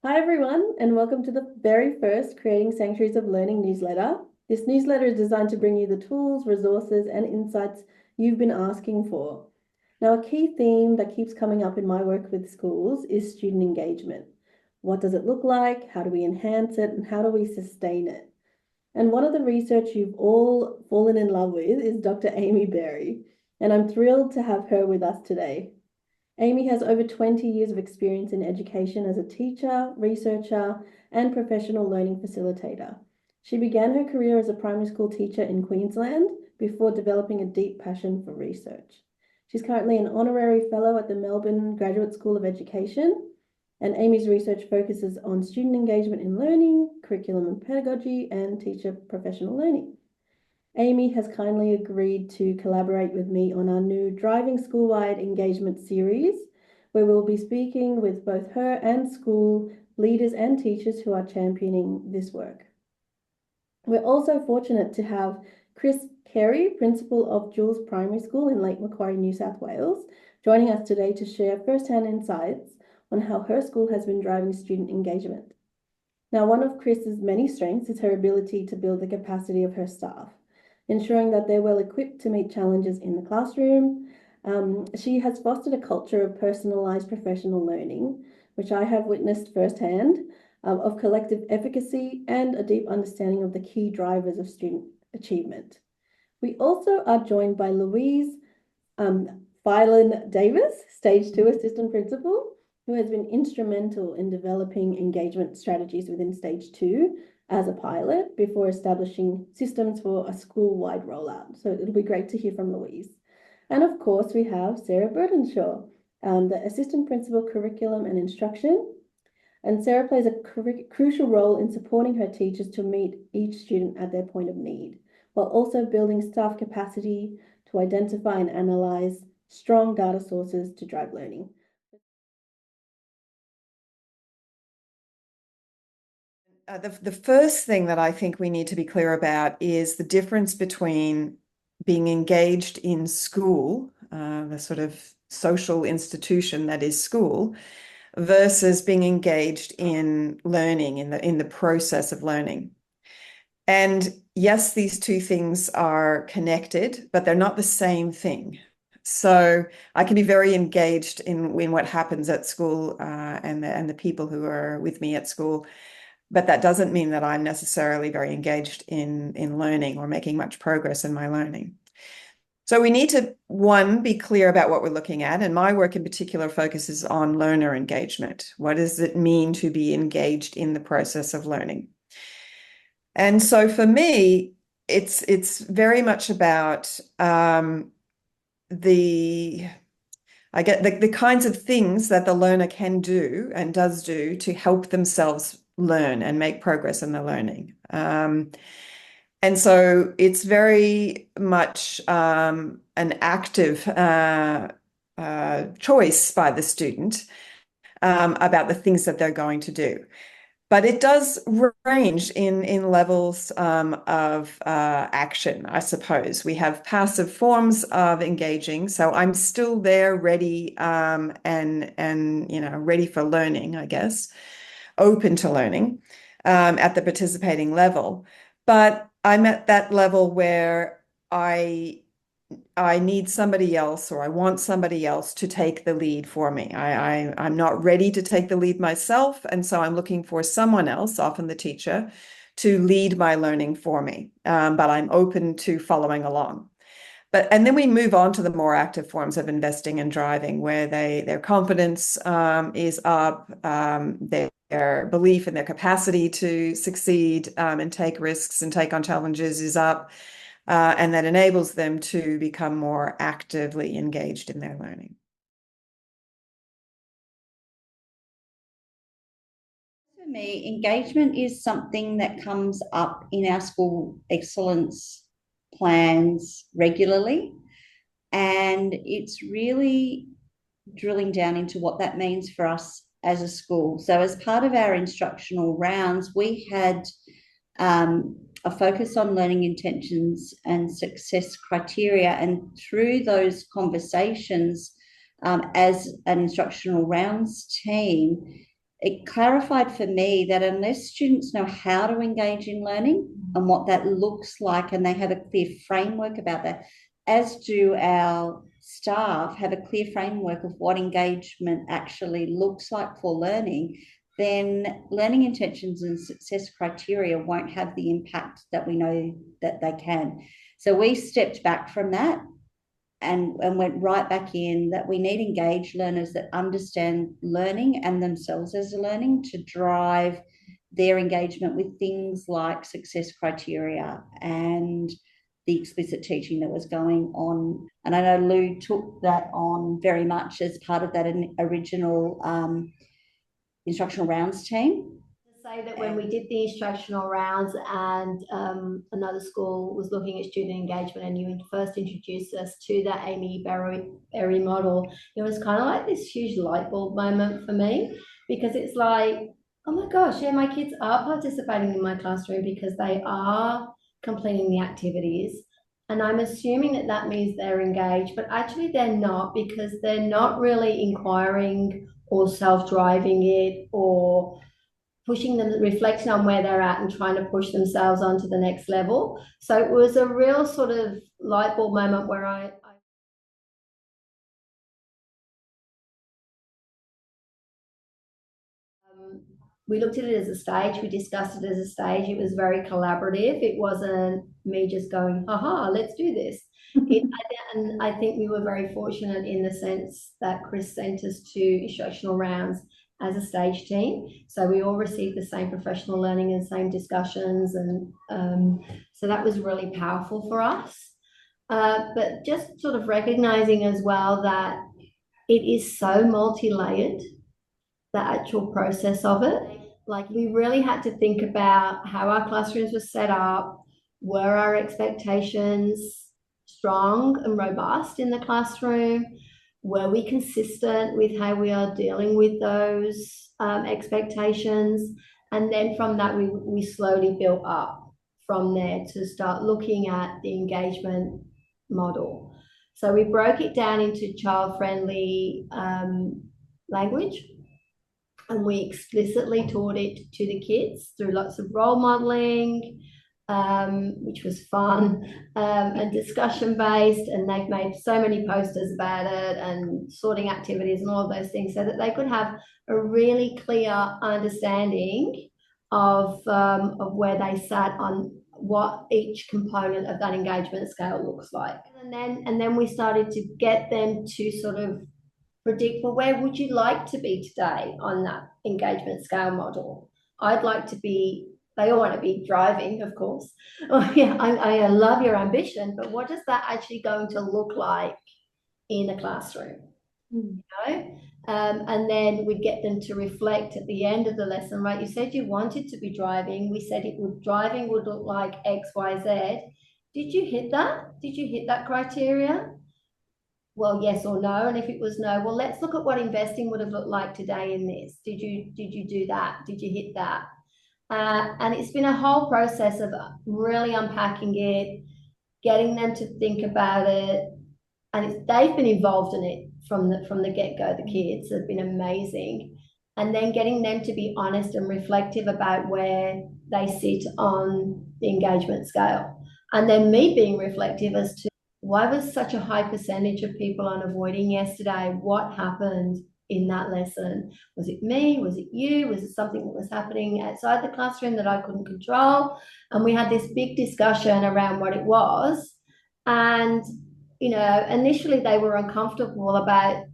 Hi, everyone, and welcome to the very first Creating Sanctuaries of Learning newsletter. This newsletter is designed to bring you the tools, resources, and insights you've been asking for. Now, a key theme that keeps coming up in my work with schools is student engagement. What does it look like? How do we enhance it? And how do we sustain it? And one of the research you've all fallen in love with is Dr. Amy Berry, and I'm thrilled to have her with us today. Amy has over 20 years of experience in education as a teacher, researcher, and professional learning facilitator. She began her career as a primary school teacher in Queensland before developing a deep passion for research. She's currently an honorary fellow at the Melbourne Graduate School of Education, and Amy's research focuses on student engagement in learning, curriculum and pedagogy, and teacher professional learning. Amy has kindly agreed to collaborate with me on our new Driving School-Wide Engagement series, where we'll be speaking with both her and school leaders and teachers who are championing this work. We're also fortunate to have Chris Carey, Principal of Jules Primary School in Lake Macquarie, New South Wales, joining us today to share first-hand insights on how her school has been driving student engagement. Now, one of Chris's many strengths is her ability to build the capacity of her staff, ensuring that they're well equipped to meet challenges in the classroom. She has fostered a culture of personalised professional learning, which I have witnessed firsthand, of collective efficacy and a deep understanding of the key drivers of student achievement. We also are joined by Louise Phelan Davis, Stage 2 Assistant Principal, who has been instrumental in developing engagement strategies within Stage 2 as a pilot before establishing systems for a school-wide rollout. So it'll be great to hear from Louise. And of course, we have Sarah Burdenshaw, the Assistant Principal Curriculum and Instruction. And Sarah plays a crucial role in supporting her teachers to meet each student at their point of need, while also building staff capacity to identify and analyze strong data sources to drive learning. The first thing that I think we need to be clear about is the difference between being engaged in school, the sort of social institution that is school, versus being engaged in learning, in the process of learning. And yes, these two things are connected, but they're not the same thing. So I can be very engaged in what happens at school and the people who are with me at school. But that doesn't mean that I'm necessarily very engaged in learning or making much progress in my learning. So we need to, one, be clear about what we're looking at. And my work in particular focuses on learner engagement. What does it mean to be engaged in the process of learning? And so for me, it's very much about the I get the kinds of things that the learner can do and does do to help themselves learn and make progress in their learning. And so it's very much an active choice by the student about the things that they're going to do. But it does range in levels of action, I suppose. We have passive forms of engaging, so I'm still there, ready and ready for learning, I guess, open to learning at the participating level. But I'm at that level where I need somebody else, or I want somebody else to take the lead for me. I'm not ready to take the lead myself, and so I'm looking for someone else, often the teacher, to lead my learning for me. But I'm open to following along. And then we move on to the more active forms of investing and driving, where their confidence is up, their belief in their capacity to succeed and take risks and take on challenges is up. And that enables them to become more actively engaged in their learning. For me, engagement is something that comes up in our school excellence plans regularly. And it's really drilling down into what that means for us as a school. So, as part of our instructional rounds, we had a focus on learning intentions and success criteria. And through those conversations, as an instructional rounds team, it clarified for me that unless students know how to engage in learning and what that looks like, and they have a clear framework about that, as do our staff have a clear framework of what engagement actually looks like for learning, then learning intentions and success criteria won't have the impact that we know that they can. So we stepped back from that and went right back in that we need engaged learners that understand learning and themselves as learning to drive their engagement with things like success criteria and the explicit teaching that was going on. And I know Lou took that on very much as part of that original instructional rounds team. Say that when we did the instructional rounds and another school was looking at student engagement and you first introduced us to the Amy Berry model, it was kind of like this huge light bulb moment for me, because it's like, oh my gosh, yeah, my kids are participating in my classroom because they are completing the activities. And I'm assuming that that means they're engaged, but actually they're not, because they're not really inquiring or self-driving it or pushing them, reflecting on where they're at and trying to push themselves on to the next level. So it was a real sort of light bulb moment where we looked at it as a stage, we discussed it as a stage. It was very collaborative. It wasn't me just going, haha, let's do this. And I think we were very fortunate in the sense that Chris sent us to instructional rounds as a stage team. So we all received the same professional learning and same discussions. And so that was really powerful for us. But just sort of recognizing as well that it is so multi-layered, the actual process of it. Like, we really had to think about how our classrooms were set up. Were our expectations strong and robust in the classroom? Were we consistent with how we are dealing with those expectations? And then from that, we slowly built up from there to start looking at the engagement model. So we broke it down into child-friendly language, and we explicitly taught it to the kids through lots of role modeling, which was fun, and discussion based, and they've made so many posters about it and sorting activities and all of those things, so that they could have a really clear understanding of where they sat on what each component of that engagement scale looks like. And then we started to get them to sort of predict, well, where would you like to be today on that engagement scale model? I'd like to be, they all want to be driving, of course. Oh, yeah, I love your ambition, but what is that actually going to look like in a classroom? You know? And then we get them to reflect at the end of the lesson, right? You said you wanted to be driving. We said driving would look like X, Y, Z. Did you hit that? Did you hit that criteria? Well, yes or no. And if it was no, well, let's look at what investing would have looked like today in this. Did you do that? Did you hit that? And it's been a whole process of really unpacking it, getting them to think about it, and they've been involved in it from the get-go. The kids have been amazing, and then getting them to be honest and reflective about where they sit on the engagement scale, and then me being reflective as to why was such a high percentage of people unavoiding yesterday? What happened in that lesson? Was it me? Was it you? Was it something that was happening outside the classroom that I couldn't control? And we had this big discussion around what it was. And, you know, initially they were uncomfortable about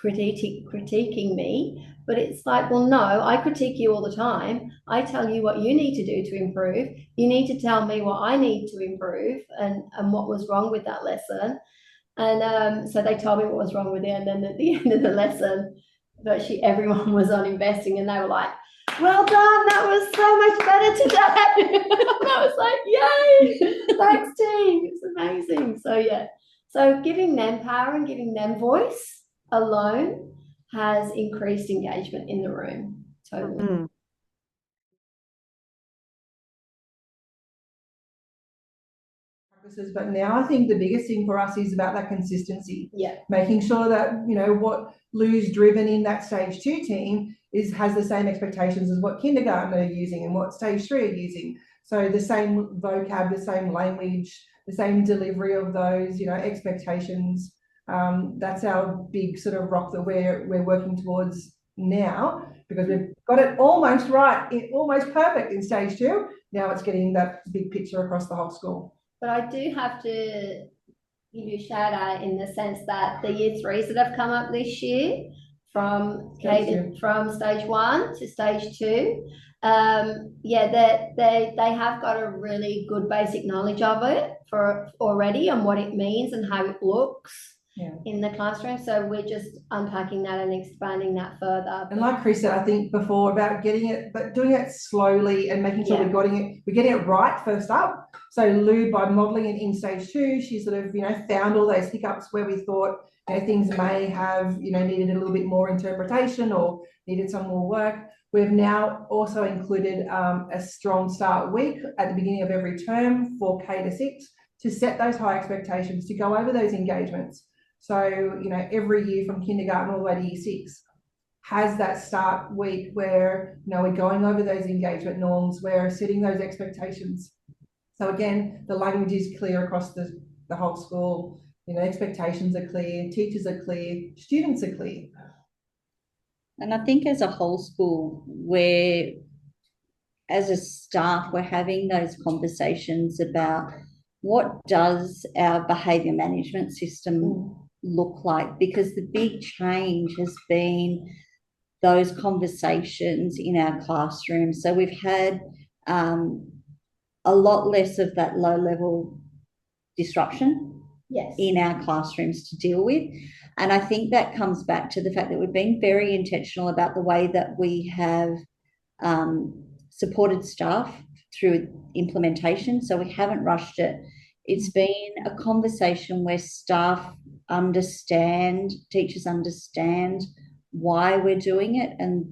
critiquing me, but it's like, well, no, I critique you all the time. I tell you what you need to do to improve. You need to tell me what I need to improve and what was wrong with that lesson. And so they told me what was wrong with it. And then at the end of the lesson, virtually everyone was on investing, and they were like, well done, that was so much better today. I was like, yay, thanks team, it's amazing. So yeah, so giving them power and giving them voice alone has increased engagement in the room. Totally. Mm. But now I think the biggest thing for us is about that consistency. Yeah. Making sure that, you know, what Lou's driven in that stage 2 team has the same expectations as what kindergarten are using and what stage 3 are using. So the same vocab, the same language, the same delivery of those, expectations. That's our big sort of rock that we're working towards now, because we've got it almost right, almost perfect in stage 2. Now it's getting that big picture across the whole school. But I do have to give you a shout out in the sense that the year 3s that have come up this year from from stage 1 to stage 2, they have got a really good basic knowledge of it for already and what it means and how it looks in the classroom. So we're just unpacking that and expanding that further. And like Chris said, I think before, about getting it, but doing it slowly and making sure we're getting it right first up. So Lou, by modelling it in stage 2, she sort of, found all those hiccups where we thought, things may have, needed a little bit more interpretation or needed some more work. We've now also included a strong start week at the beginning of every term for K to 6 to set those high expectations, to go over those engagements. So, every year from kindergarten all the way to year 6 has that start week where, we're going over those engagement norms, we're setting those expectations. So again, the language is clear across the whole school. Expectations are clear, teachers are clear, students are clear. And I think as a whole school, as a staff, we're having those conversations about what does our behaviour management system look like, because the big change has been those conversations in our classrooms. So we've had a lot less of that low-level disruption in our classrooms to deal with. And I think that comes back to the fact that we've been very intentional about the way that we have supported staff through implementation. So we haven't rushed it. It's been a conversation where staff understand, teachers understand why we're doing it and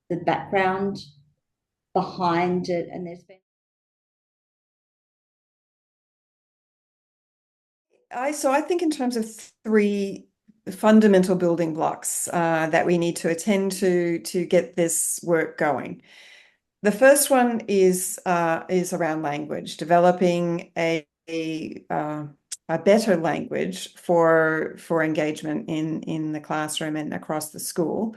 the background behind it. And there's been I think in terms of 3 fundamental building blocks that we need to attend to get this work going. The first one is around language, developing a better language for engagement in the classroom and across the school.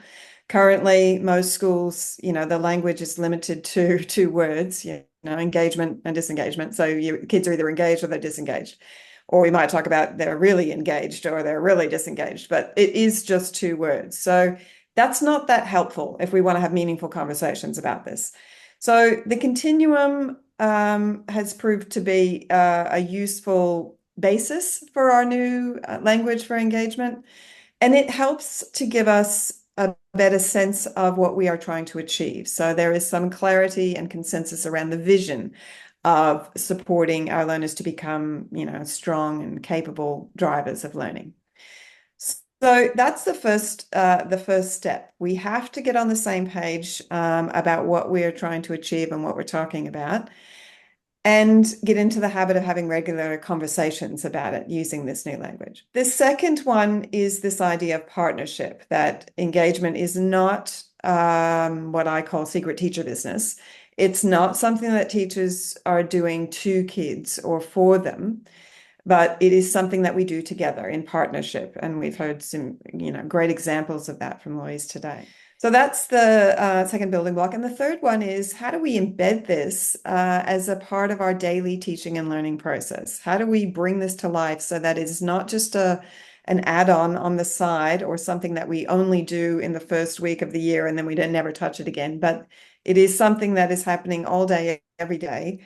Currently, most schools, the language is limited to 2 words, engagement and disengagement. So your kids are either engaged or they're disengaged. Or we might talk about they're really engaged or they're really disengaged, but it is just 2 words. So that's not that helpful if we want to have meaningful conversations about this. So the continuum has proved to be a useful basis for our new language for engagement. And it helps to give us a better sense of what we are trying to achieve. So there is some clarity and consensus around the vision of supporting our learners to become, strong and capable drivers of learning. So that's the first step. We have to get on the same page about what we're trying to achieve and what we're talking about, and get into the habit of having regular conversations about it using this new language. The second one is this idea of partnership, that engagement is not what I call secret teacher business. It's not something that teachers are doing to kids or for them, but it is something that we do together in partnership. And we've heard some, great examples of that from Louise today. So that's the second building block. And the third one is, how do we embed this as a part of our daily teaching and learning process? How do we bring this to life so that it's not just an add-on on the side or something that we only do in the first week of the year and then we don't never touch it again, but it is something that is happening all day, every day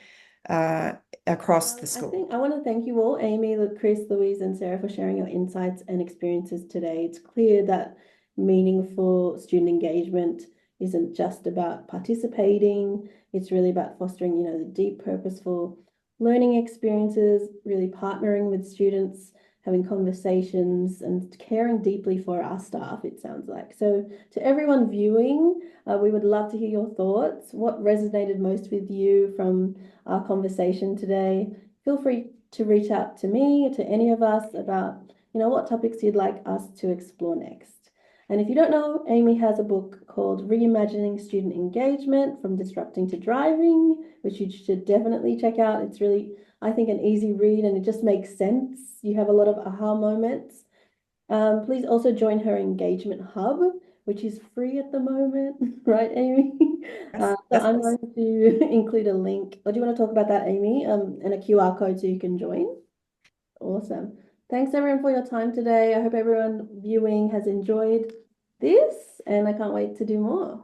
across the school. I want to thank you all, Amy, Chris, Louise, and Sarah, for sharing your insights and experiences today. It's clear that meaningful student engagement isn't just about participating. It's really about fostering, the deep, purposeful learning experiences, really partnering with students, having conversations, and caring deeply for our staff, it sounds like. So to everyone viewing, we would love to hear your thoughts. What resonated most with you from our conversation today? Feel free to reach out to me, to any of us, about what topics you'd like us to explore next. And if you don't know, Amy has a book called Reimagining Student Engagement from Disrupting to Driving, which you should definitely check out. It's really, I think, an easy read and it just makes sense. You have a lot of aha moments. Please also join her engagement hub, which is free at the moment, right, Amy? So Yes, I'm yes. going to include a link. Or do you want to talk about that, Amy? And a QR code so you can join. Awesome. Thanks everyone for your time today. I hope everyone viewing has enjoyed this, and I can't wait to do more.